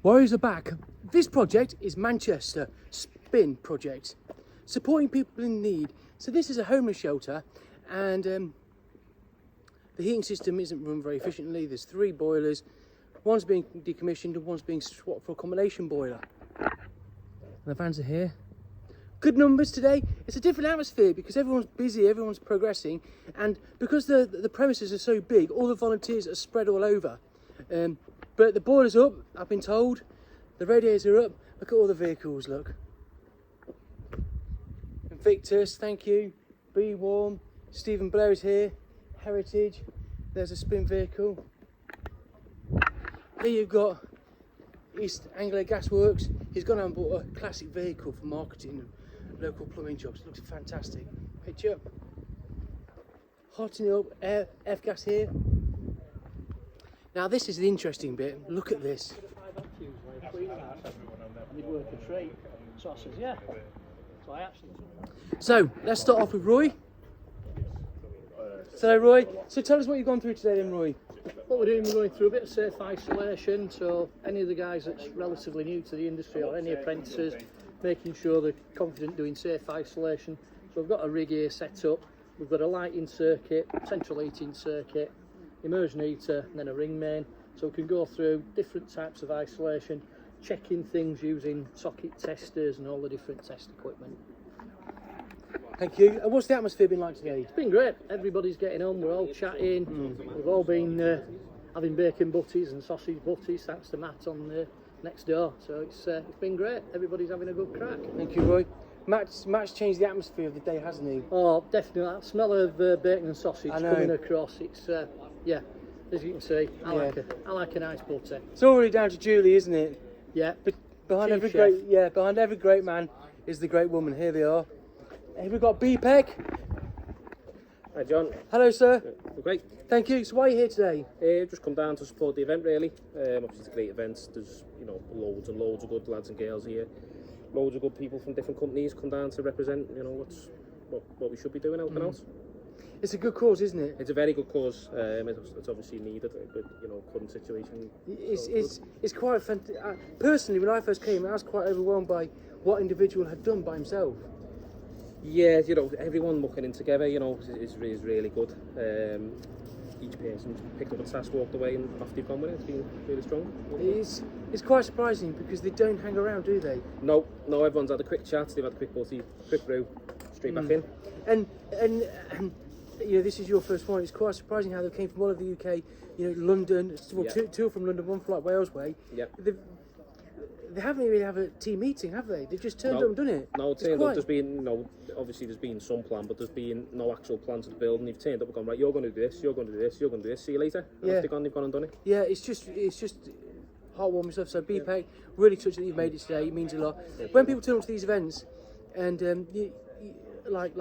Warriors are back. This project is Manchester Spin Project, supporting people in need. So this is a homeless shelter, and the heating system isn't run very efficiently. There's 3 boilers, one's being decommissioned and one's being swapped for a combination boiler. And the vans are here. Good numbers today. It's a different atmosphere because everyone's busy, everyone's progressing, and because the premises are so big, all the volunteers are spread all over. But the boiler's up, I've been told. The radiators are up. Look at all the vehicles, look. Invictus, thank you. Be Warm. Stephen Blair is here. Heritage. There's a spin vehicle. Here you've got East Anglia Gasworks. He's gone out and bought a classic vehicle for marketing and local plumbing jobs. It looks fantastic. Picture. Hotting up. F-gas here. Now this is the interesting bit. Look at this. So I says, yeah. So I actually. So let's start off with Roy. So Roy, so tell us what you've gone through today then, Roy. What we're doing, we're going through a bit of safe isolation. So any of the guys that's relatively new to the industry or any apprentices, making sure they're confident doing safe isolation. So we've got a rig here set up. We've got a lighting circuit, central heating circuit, immersion heater, and then a ring main. So we can go through different types of isolation, checking things using socket testers and all the different test equipment. Thank you. And what's the atmosphere been like today? It's been great. Everybody's getting on. We're all chatting. We've all been having bacon butties and sausage butties thanks to Matt on next door. So it's been great. Everybody's having a good crack. Thank you, Roy. Matt's changed the atmosphere of the day, hasn't he? Oh, definitely. That smell of bacon and sausage coming across. It's yeah. As you can see, I like a nice butty. It's already down to Julie, isn't it? Yeah. But behind every great man is the great woman. Here they are. Here we've got BPEC. Hi John. Hello, sir. Great. Thank you. So why are you here today? Just come down to support the event really. Obviously it's a great event. There's loads and loads of good lads and girls here. Loads of good people from different companies come down to represent what we should be doing out and out. It's a good cause, isn't it? It's a very good cause. It's obviously needed, but current situation. It's quite fantastic. Personally, when I first came, I was quite overwhelmed by what individual had done by himself. Yeah, everyone mucking in together, is really good. Each person picked up a task, walked away, and off they've gone with it. It's been really strong. It's quite surprising because they don't hang around, do they? No, everyone's had a quick chat. They've had a quick butty, quick brew, straight back in. And this is your first one. It's quite surprising how they came from all over the UK. London. Well, two are from London, one from Wales way. Yeah. They haven't really had a team meeting, have they? They've just turned up and done it. No, turned up. There's been obviously there's been some plan, but there's been no actual plan to the building. You've turned up and gone, right, you're going to do this, you're going to do this, you're going to do this. See you later. And they've gone and done it. Yeah, it's just heartwarming stuff. So BPEC, really touched that you've made it today. It means a lot. When people turn up to these events, and like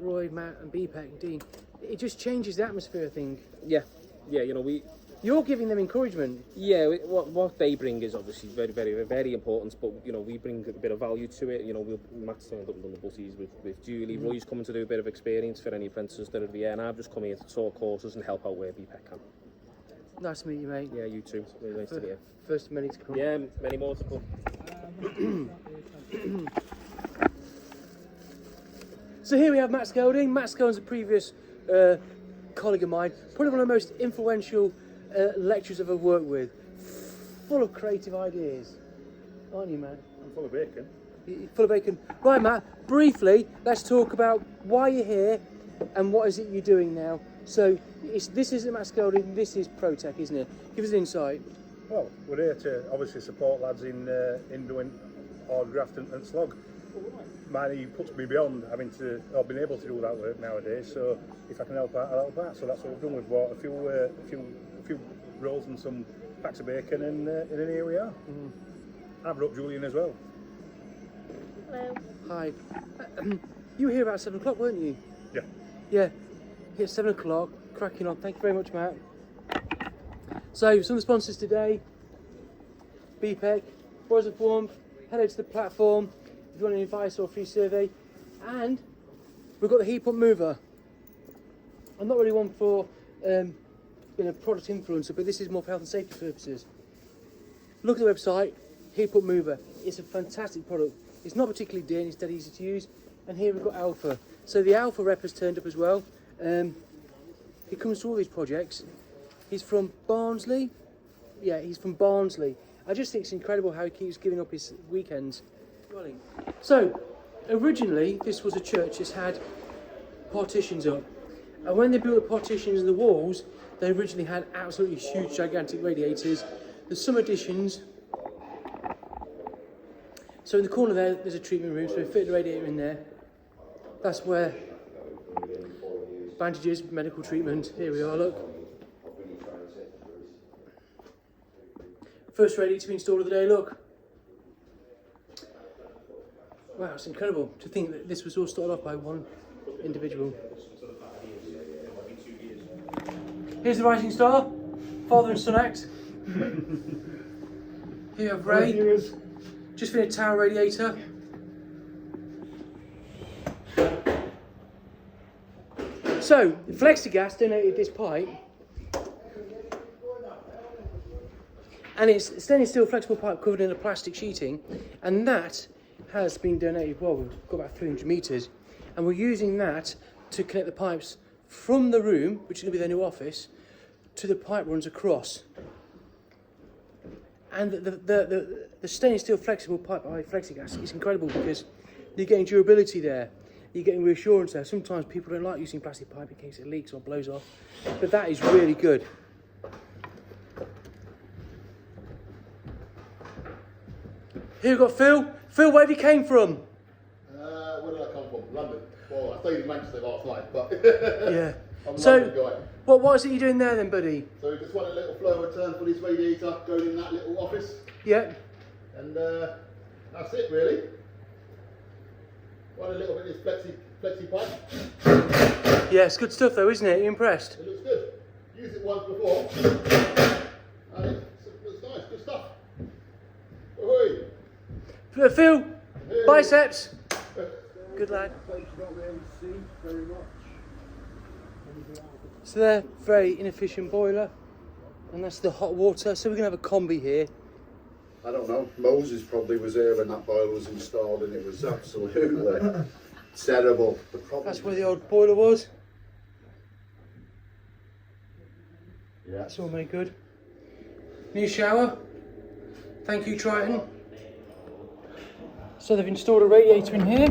Roy, Matt, and BPEC and Dean, it just changes the atmosphere, I think. Yeah, You're giving them encouragement. Yeah, what they bring is obviously very, very, very important, but we bring a bit of value to it. Matt's turned up and done the butties with Julie. Roy's coming to do a bit of experience for any apprentices that are here, and I've just come here to talk courses and help out where BPEC can. Nice to meet you, mate. Yeah, you too. Really nice to meet you. First of many to come. Yeah, many more to come. So here we have Matt Skelding. Matt Skelding's a previous colleague of mine, probably one of the most influential lecturers I've ever worked with. Full of creative ideas, aren't you, Matt? I'm full of bacon. Full of bacon. Right, Matt, briefly, let's talk about why you're here and what is it you're doing now. So, this isn't Matt Skelding, this is ProTech, isn't it? Give us an insight. Well, we're here to obviously support lads in doing hard graft and slog. He puts me beyond being able to do that work nowadays. So if I can help out, I'll help out. So that's what we've done. We've bought a few rolls and some packs of bacon, and here we are. I've brought Julian as well. Hello. Hi. You were here about 7 o'clock, weren't you? Yeah. Yeah. Here at 7 o'clock, cracking on. Thank you very much, Matt. So, some of the sponsors today: BPEC, Boys of Warmth, head over to the platform if you want any advice or a free survey, and we've got the heat pump mover. I'm not really one for being a product influencer, but this is more for health and safety purposes. look at the website, Heat Pump Mover. It's a fantastic product. It's not particularly dear and it's dead easy to use. And here we've got Alpha. So the Alpha rep has turned up as well. He comes to all these projects. He's from Barnsley. Yeah, he's from Barnsley. I just think it's incredible how he keeps giving up his weekends. So, originally this was a church that's had partitions up. And when they built the partitions in the walls, they originally had absolutely huge, gigantic radiators. There's some additions. So in the corner there's a treatment room, so we fit the radiator in there. That's where bandages, medical treatment. Here we are, look. First radiator to be installed of the day, look. Wow, it's incredible to think that this was all started off by one individual. Here's the rising star, father and son act. Here you have Ray, just finished tower radiator. So, Flexigas donated this pipe, and it's stainless steel flexible pipe covered in a plastic sheeting, and that has been donated. Well, we've got about 300 metres, and we're using that to connect the pipes from the room, which is going to be their new office, to the pipe runs across. And the stainless steel flexible pipe by Flexigas is incredible because you're getting durability there, you're getting reassurance there. Sometimes people don't like using plastic pipe in case it leaks or blows off, but that is really good. Here we've got Phil. Phil, where have you came from? Where did I come from? London. Well, I stayed in Manchester last night, but Yeah. I'm a So, London guy. what is it you're doing there then, buddy? So we just want a little flow return for this radiator going in that little office, Yeah. and that's it really. Want a little bit of this flexi pipe. Yeah, it's good stuff though, isn't it? You impressed? It looks good. Used it once before, and it's nice, good stuff. Ahoy! Phil, Hey. biceps. Good lad. So they're very inefficient boiler, and that's the hot water. So we're gonna have a combi here. I don't know. Moses probably was here when that boiler was installed, and it was absolutely terrible. The problem. That's where the old boiler was. Yeah. That's all made good. New shower. Thank you, Triton. So they've installed a radiator in here.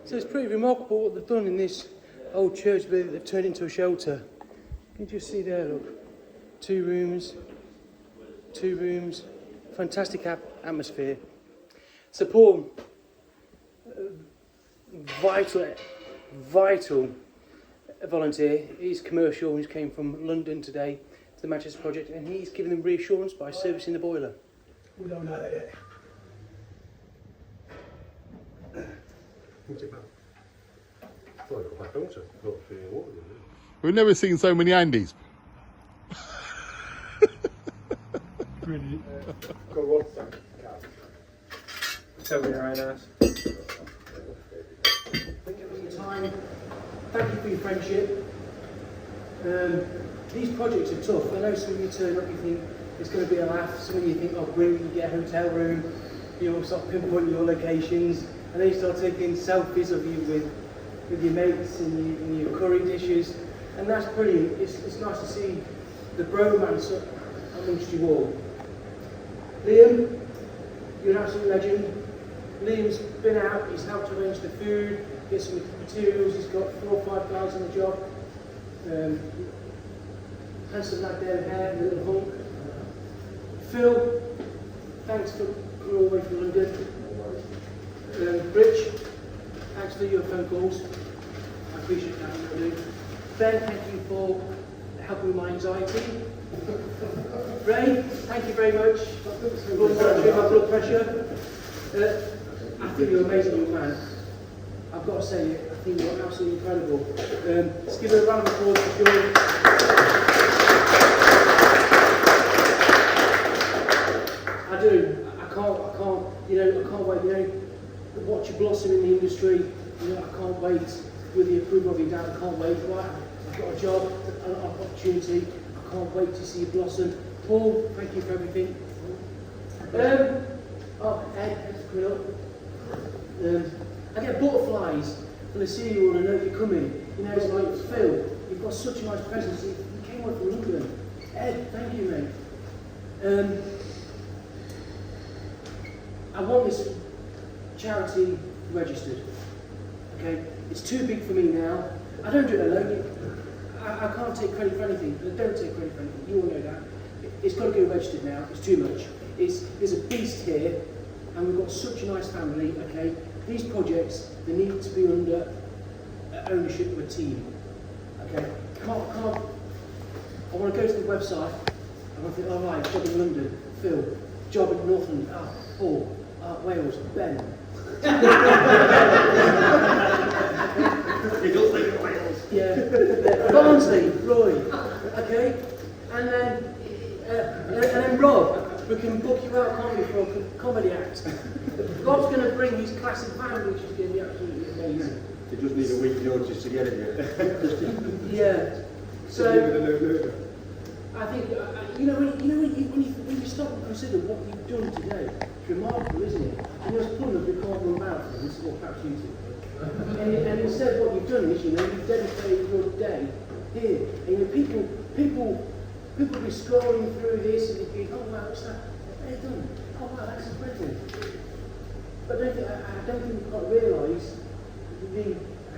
So it's pretty remarkable what they've done in this old church that they've turned into a shelter. You can just see there, look. 2 rooms, fantastic atmosphere. So Paul, vital volunteer. He's commercial, he's came from London today to the Manchester project, and he's giving them reassurance by servicing the boiler. We don't know that yet. We've never seen so many Andes. Totally right ass. Thank you for your time. Thank you for your friendship. These projects are tough. I know some of you turn up, you think it's going to be a laugh. Some of you think, oh, brilliant, you get a hotel room. You'll start pinpointing your locations, and then you start taking selfies of you with your mates and your curry dishes, and that's brilliant. It's nice to see the bromance amongst you all. Liam, you're an absolute legend. Liam's been out, he's helped arrange the food, get some materials, he's got 4 or 5 guys on the job. Handsome lad there with hair, little hunk. Phil, thanks for coming all the way from London. Rich, thanks for your phone calls. I appreciate that. Really. Ben, thank you for helping with my anxiety. Ray, thank you very much for monitoring my blood pressure. I think you're an amazing young man. I've got to say it, I think you're absolutely incredible. Let's give it a round of applause for Sean. I do. I can't wait, watch you blossom in the industry. I can't wait with the approval of your dad. I can't wait. Right? I've got a job, an opportunity. I can't wait to see you blossom. Paul, thank you for everything. Ed, thanks for coming up. I get butterflies when I see you and I know you're coming. You know, it's like, Phil, you've got such a nice presence. You came up from London. Ed, thank you, mate. I want this charity registered. Okay, it's too big for me now. I don't do it alone. I can't take credit for anything. I don't take credit for anything. You all know that. It's got to go registered now. It's too much. There's a beast here, and we've got such a nice family. Okay, these projects, they need to be under ownership of a team. Okay, I want to go to the website. I want to think, all right, job in London, Phil. Job in Northland, Paul. Wales, Ben. You don't think of Wales? Yeah, Barnsley, Roy, okay, and then Rob, we can book you out, can't we, for a comedy act. Rob's going to bring his classic band, which is going to be absolutely amazing. You just need a week notice to get it here. Yeah, so I think when you stop and consider what you've done today, it's remarkable, isn't it? And there's fun of the Cornwall Marathon, this is what perhaps you do. And instead what you've done is, you've dedicated your day here. And people be scrolling through this and thinking, oh wow, what's that? What have they done? Oh wow, that's incredible. But I don't think we've got to realise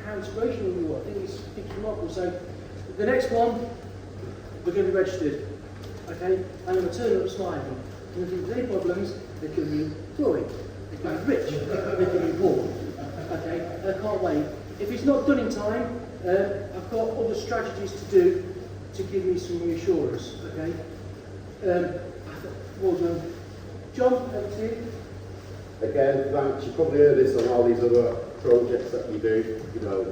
how inspirational you are. I think it's remarkable. So the next one, we're going to be registered. Okay? And I'm going to turn up smiling. And if there's any problems, they can be growing. They can be rich. They can be poor. Okay? I can't wait. If it's not done in time, I've got other strategies to do to give me some reassurance. Okay? Well done. John, over to you. Again, thanks. You probably heard this on all these other projects that you do, you know,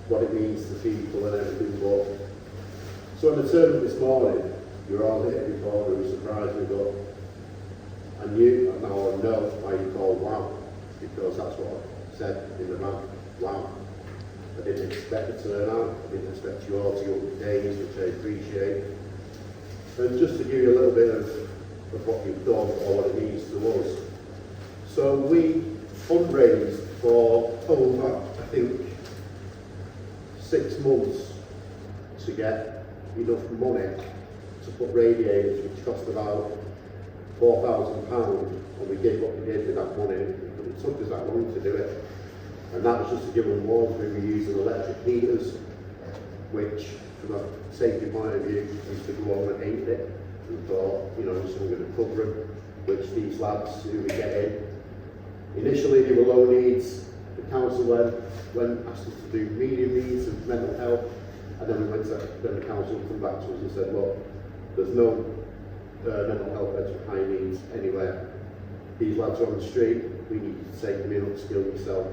what it means to people and everything. But so in the tournament this morning, you're all here before, it was surprised me, but I knew, and now I know why you called wow, because that's what I said in the map, wow. I didn't expect the turnout, I didn't expect you all to go with days, which I appreciate. And just to give you a little bit of what you've done or what it means to us. So we fundraised for over, I think, 6 months to get enough money to put radiators, which cost about £4,000, and we did what we did with that money. It took us that long to do it, and that was just to give them warmth. We were using electric heaters, which, from a safety point of view, used to go on and hate it. We thought, you know, so we're going to cover them, which these lads who we get in. Initially, they were low needs. The council went asked us to do medium needs and mental health, and then the council come back to us and said, look, there's no mental health beds for high needs anywhere. These lads are on the street. We need you to take them in, upskill yourself,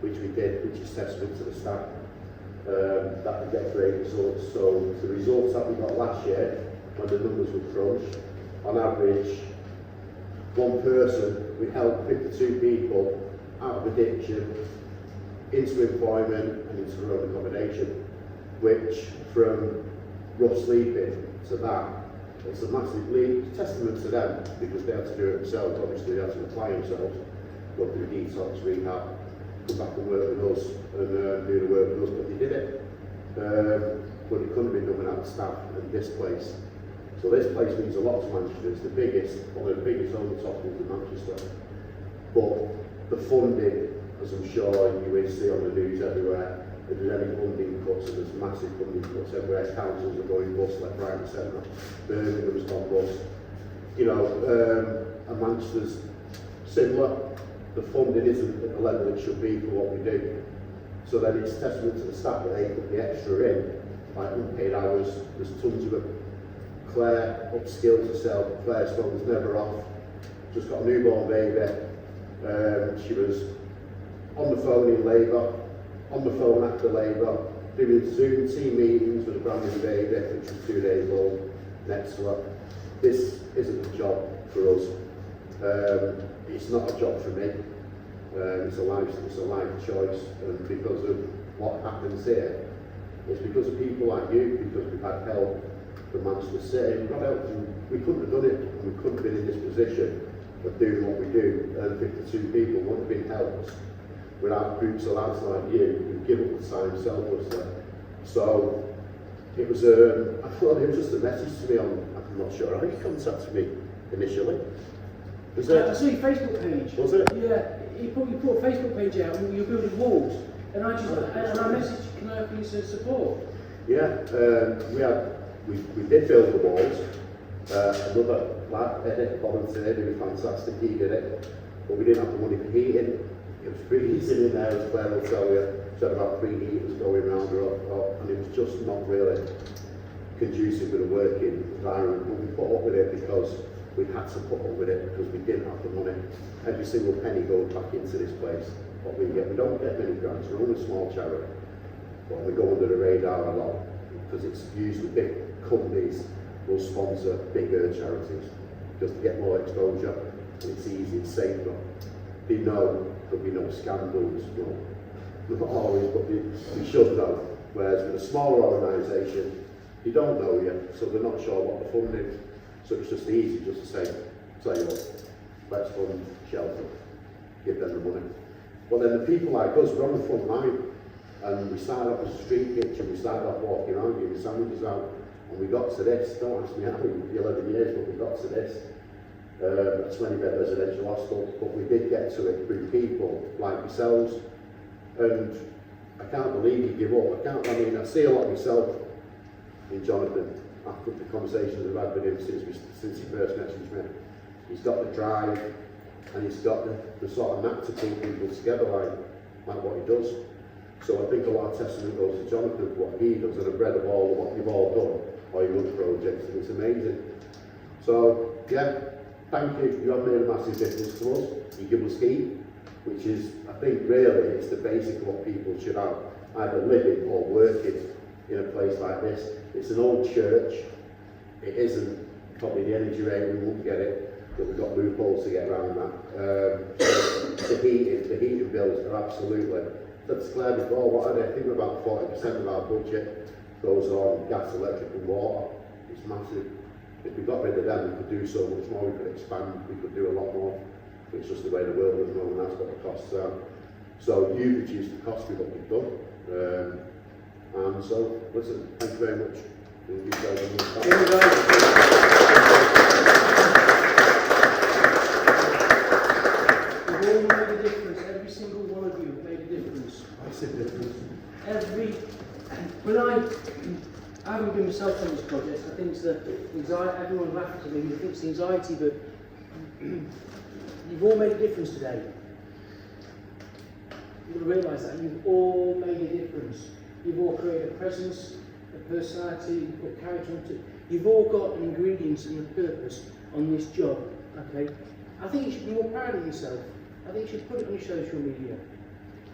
which we did, which is testament to the staff. That we get great results. So the results that we got last year, when the numbers were crunched, on average, one person, we helped 52 people out of addiction, into employment and into their own accommodation, which from rough sleeping to that, it's a massive testament to them, because they had to do it themselves. Obviously they had to apply themselves, go through detox, rehab, come back and work with us and do the work with us, but they did it. But it couldn't have been done without staff and this place. So this place means a lot to Manchester. It's the biggest, one of the biggest homeless hospitals in Manchester. But the funding, as I'm sure you will see on the news everywhere, if there's any funding cuts, and there's massive funding cuts everywhere, councils are going bust left, right and centre, Birmingham's gone bust. You know, and Manchester's similar. The funding isn't at the level it should be for what we do. So then it's testament to the staff that they put the extra in, like unpaid hours. There's tons of it. Claire upskilled herself. Claire Stone's never off. Just got a newborn baby. She was on the phone in labour, on the phone after labour, doing Zoom team meetings with a brand new baby, which was 2 days old, next to her. This isn't a job for us. It's not a job for me. It's a life choice, and because of what happens here, It's because of people like you, because we've had help from Manchester City. We've got help, we couldn't have done it, and we couldn't have been in this position of doing what we do, and 52 people wouldn't have been helped without groups of lads like you who give up the time selflessly. So it was, I thought it was just a message to me on, I'm not sure how you contacted me initially. Was I it? saw your Facebook page. Was it? Yeah, you put a Facebook page out and you're building walls. And I messaged, can I have you some support? Yeah, we did build the walls. Another lad, Eddie, volunteered, he was fantastic, he did it. But we didn't have the money for heating. It was freezing in there, as Claire will tell you. We had about 3 heaters going round her up, and it was just not really conducive with a working environment. But we put up with it because we had to put up with it because we didn't have the money. Every single penny goes back into this place. What we get, we don't get many grants, we're only a small charity. But we go under the radar a lot because it's usually big companies will sponsor bigger charities just to get more exposure. It's easy, it's safer. They know there'll be no scandals, well, not always, but we should know. Whereas with a smaller organisation, they don't know yet, so they're not sure what the funding is. So it's just easy just to say, tell you what, let's fund shelter, give them the money. But then the people like us, we're on the front line, and we started off as a street kitchen, we started off walking around, giving sandwiches out, and we got to this, don't ask me how, 11 years, but we got to this. A 20-bed residential hostel, but we did get to it through people like yourselves, and I can't believe you give up. I see a lot of myself in Jonathan after the conversations I've had with him since he first messaged me. He's got the drive, and he's got the sort of knack to pull people together like what he does. So I think a lot of testament goes to Jonathan for what he does, and I've read of all what you've all done, all your other projects, and it's amazing. So yeah. Thank you, you have made a massive difference to us. You give us heat, which is, I think really, it's the basic of what people should have, either living or working in a place like this. It's an old church, it isn't probably the energy rate, we won't get it, but we've got loopholes to get around that. The heating bills are absolutely, that's clear before, what are they? I think about 40% of our budget goes on gas, electric and water. It's massive. If we got rid of them, we could do so much more, we could expand, we could do a lot more. It's just the way the world is and that's what the costs are. So you reduce the cost with what we've done. And so, listen, thank you very much. You've all made a difference, every single one of you have made a difference. Massive difference. When I haven't been myself on this project, I think it's the anxiety, everyone laughs at me, who thinks the anxiety, but you've all made a difference today. You've got to realise that, you've all made a difference. You've all created a presence, a personality, a character, you've all got an ingredients and a purpose on this job, okay? I think you should be more proud of yourself. I think you should put it on your social media.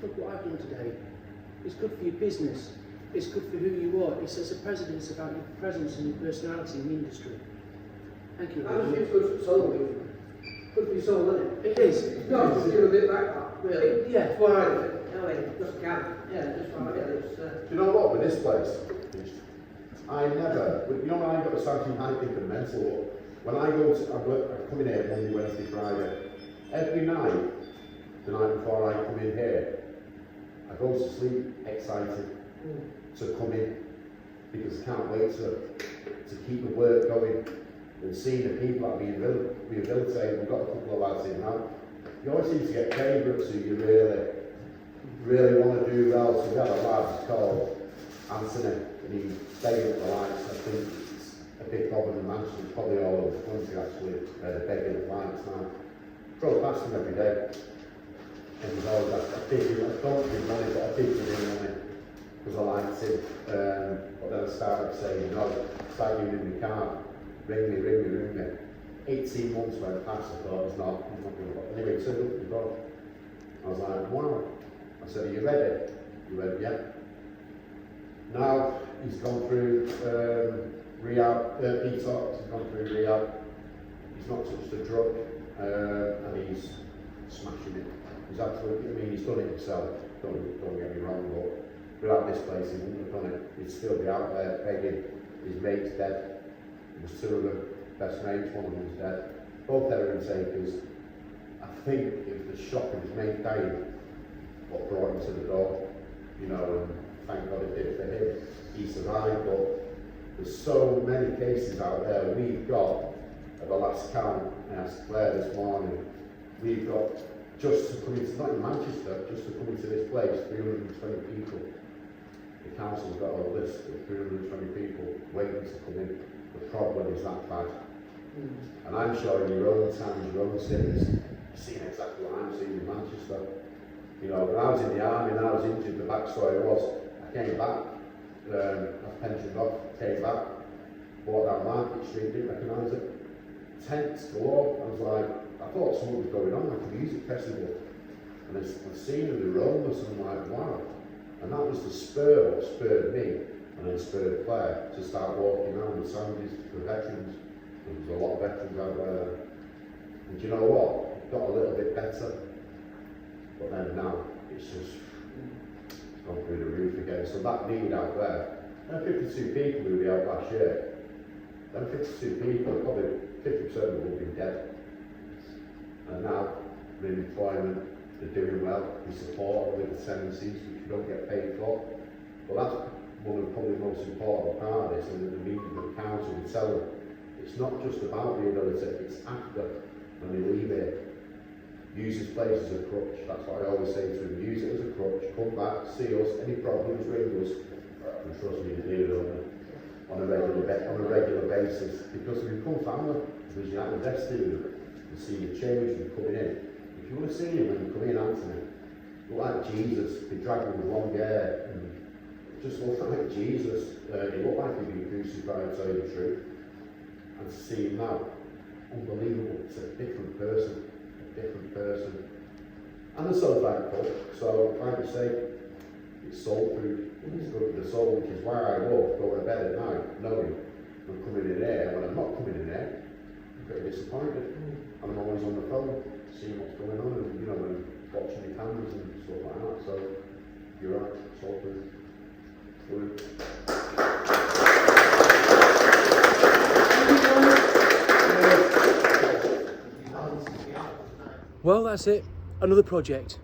Look what I've done today. It's good for your business. It's good for who you are. It's as a president, it's about your presence and your personality in the industry. Thank you. I think it's good for soul. Good for your soul, isn't it? It is. No, just give a bit back, really. Yeah. That's why I do it. I mean, just can. Yeah, just why I get it. Do you know what, with this place, I never, you know when I got the sanction, I think of mental. When I go to, I come in here Monday, Wednesday, Friday, every night, the night before I come in here, I go to sleep excited to come in, because I can't wait to keep the work going and see the people that are being rehabilitated. We've got a couple of lads in now. You always seem to get favourites who you really want to do well. So we've got a lad called Anthony, and he's staying at the lights. I think it's a big problem in Manchester. It's probably all over the country actually, begging at lights now. Drove past him every day, and he's always like, I don't give money, but I think give him money, because I liked him. But then I started saying, no, start using my card, ring me. 18 months went past, I thought, he's not going to. Anyway, he turned up at the door. I was like, wow. I said, are you ready? He went, yeah. Now, he's gone through rehab, detox, he's gone through rehab. He's not touched a drug, and he's smashing it. He's absolutely, I mean, he's done it himself, don't get me wrong, but without this place, he wouldn't have done it. He'd still be out there begging. His mate's dead. There was 2 of them, best mates, one of them was dead. Both heroin takers. I think it was the shock of his mate dying what brought him to the door, you know, and thank God it did for him. He survived, but there's so many cases out there. We've got, at the last count, I asked Claire this morning, we've got, just to come into, not in Manchester, just to come into this place, 320 people. The council's got a list of 320 people waiting to come in. The problem is that bad. And I'm sure in your own towns, your own cities, you've seen exactly what I'm seeing in Manchester. You know, when I was in the army and I was injured, the backstory was, I came back, I was pensioned off, came back, walked down Market Street, didn't recognise it. Tents galore. I was like, I thought something was going on, like a music festival. And I've seen the Romas, and I'm like, wow. And that was the spur, what spurred me, and then spurred Claire to start walking around with sandwiches for veterans. There was a lot of veterans out there. And do you know what? It got a little bit better. But then now, it's just gone through the roof again. So that need out there, them 52 people who were out last year, them 52 people, probably 50% of them will be dead. And now, they're in employment, they're doing well, we support them with the tenancies, which we don't get paid for. Well, that's one of probably the most important part of this, and the meeting with the council will tell them, it's not just about rehabilitation, it's after, when they leave here. Use this place as a crutch, that's what I always say to them, use it as a crutch, come back, see us, any problems, ring us, and trust me, they do it on a regular basis, because we become family, because you have invested in them, and see the change when coming in. If you want to see him when you come in, Anthony, look like Jesus, be dragged with long hair, and just look like Jesus, he looked like he'd been crucified, to tell you the truth, and to see him now, unbelievable, it's a different person. And they're so thankful. So, like I say, it's soul food, it's good for the soul, which is why I love going to bed at night, knowing I'm coming in here. When I'm not coming in here, I'm pretty disappointed. And I'm always on the phone, seeing what's going on, and you know, and watching the cameras and stuff like that. So, you're right, soul food. Well, that's it. Another project.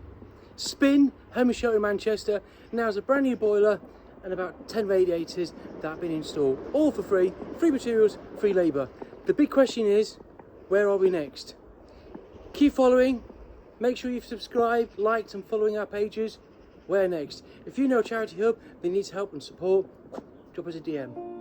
Spin, Homeless Shelter in Manchester, now has a brand new boiler and about 10 radiators that have been installed. All for free, free materials, free labour. The big question is, where are we next? Keep following. Make sure you've subscribed, liked and following our pages. Where next? If you know Charity Hub that needs help and support, drop us a DM.